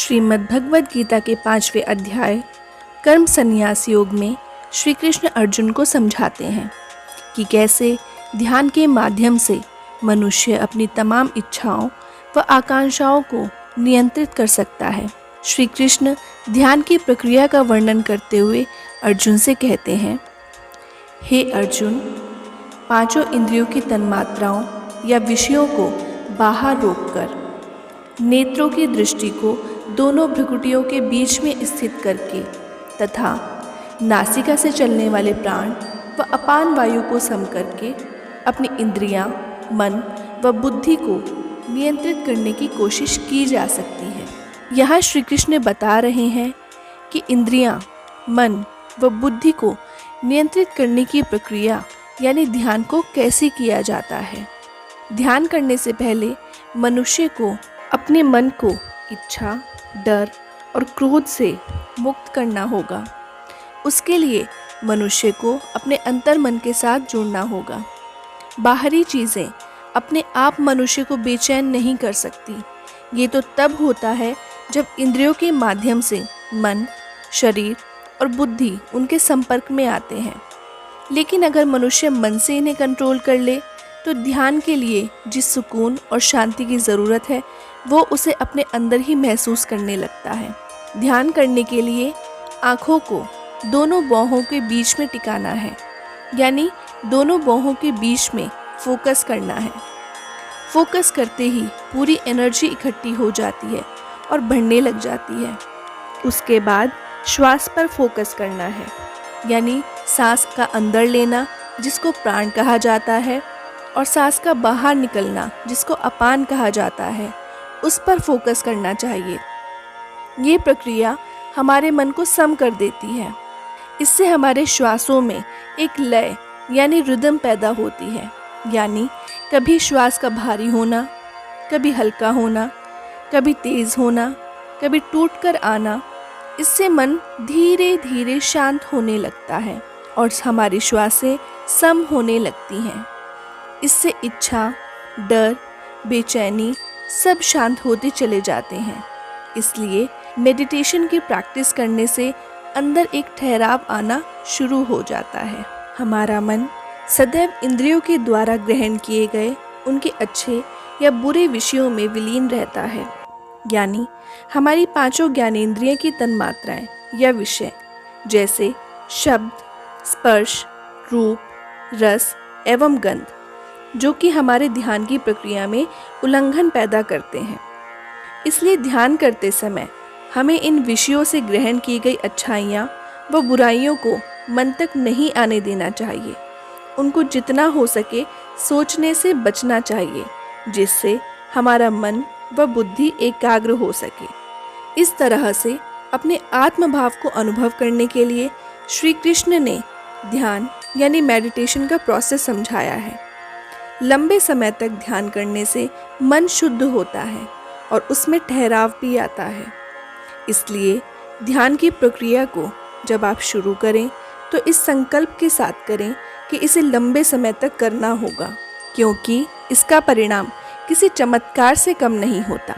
श्रीमद् भगवद गीता के 5वें अध्याय कर्म संन्यास योग में श्री कृष्ण अर्जुन को समझाते हैं कि कैसे ध्यान के माध्यम से मनुष्य अपनी तमाम इच्छाओं व आकांक्षाओं को नियंत्रित कर सकता है। श्री कृष्ण ध्यान की प्रक्रिया का वर्णन करते हुए अर्जुन से कहते हैं, हे अर्जुन, पांचों इंद्रियों की तन्मात्राओं या विषयों को बाहर रोककर नेत्रों की दृष्टि को दोनों भ्रुकुटियों के बीच में स्थित करके तथा नासिका से चलने वाले प्राण व अपान वायु को सम करके अपनी इंद्रियां, मन व बुद्धि को नियंत्रित करने की कोशिश की जा सकती है। यहाँ श्री कृष्ण बता रहे हैं कि इंद्रियां, मन व बुद्धि को नियंत्रित करने की प्रक्रिया यानी ध्यान को कैसे किया जाता है। ध्यान करने से पहले मनुष्य को अपने मन को इच्छा, डर और क्रोध से मुक्त करना होगा। उसके लिए मनुष्य को अपने अंतर मन के साथ जुड़ना होगा। बाहरी चीज़ें अपने आप मनुष्य को बेचैन नहीं कर सकती। ये तो तब होता है जब इंद्रियों के माध्यम से मन, शरीर और बुद्धि उनके संपर्क में आते हैं। लेकिन अगर मनुष्य मन से इन्हें कंट्रोल कर ले तो ध्यान के लिए जिस सुकून और शांति की ज़रूरत है वो उसे अपने अंदर ही महसूस करने लगता है। ध्यान करने के लिए आँखों को दोनों बाहों के बीच में टिकाना है, यानी दोनों बाहों के बीच में फोकस करना है। फोकस करते ही पूरी एनर्जी इकट्ठी हो जाती है और बढ़ने लग जाती है। उसके बाद श्वास पर फोकस करना है, यानी सांस का अंदर लेना जिसको प्राण कहा जाता है और सांस का बाहर निकलना जिसको अपान कहा जाता है, उस पर फोकस करना चाहिए। ये प्रक्रिया हमारे मन को सम कर देती है। इससे हमारे श्वासों में एक लय यानी रिदम पैदा होती है, यानी कभी श्वास का भारी होना, कभी हल्का होना, कभी तेज होना, कभी टूट कर आना। इससे मन धीरे धीरे शांत होने लगता है और हमारी श्वासें सम होने लगती हैं। इससे इच्छा, डर, बेचैनी सब शांत होते चले जाते हैं। इसलिए मेडिटेशन की प्रैक्टिस करने से अंदर एक ठहराव आना शुरू हो जाता है। हमारा मन सदैव इंद्रियों के द्वारा ग्रहण किए गए उनके अच्छे या बुरे विषयों में विलीन रहता है, यानी हमारी पांचों ज्ञानेंद्रियों की तन्मात्राएं या विषय जैसे शब्द, स्पर्श, रूप, रस एवं गंध, जो कि हमारे ध्यान की प्रक्रिया में उल्लंघन पैदा करते हैं। इसलिए ध्यान करते समय हमें इन विषयों से ग्रहण की गई अच्छाइयाँ व बुराइयों को मन तक नहीं आने देना चाहिए। उनको जितना हो सके सोचने से बचना चाहिए, जिससे हमारा मन व बुद्धि एकाग्र हो सके। इस तरह से अपने आत्मभाव को अनुभव करने के लिए श्री कृष्ण ने ध्यान यानी मेडिटेशन का प्रोसेस समझाया है। लंबे समय तक ध्यान करने से मन शुद्ध होता है और उसमें ठहराव भी आता है। इसलिए ध्यान की प्रक्रिया को जब आप शुरू करें तो इस संकल्प के साथ करें कि इसे लंबे समय तक करना होगा, क्योंकि इसका परिणाम किसी चमत्कार से कम नहीं होता।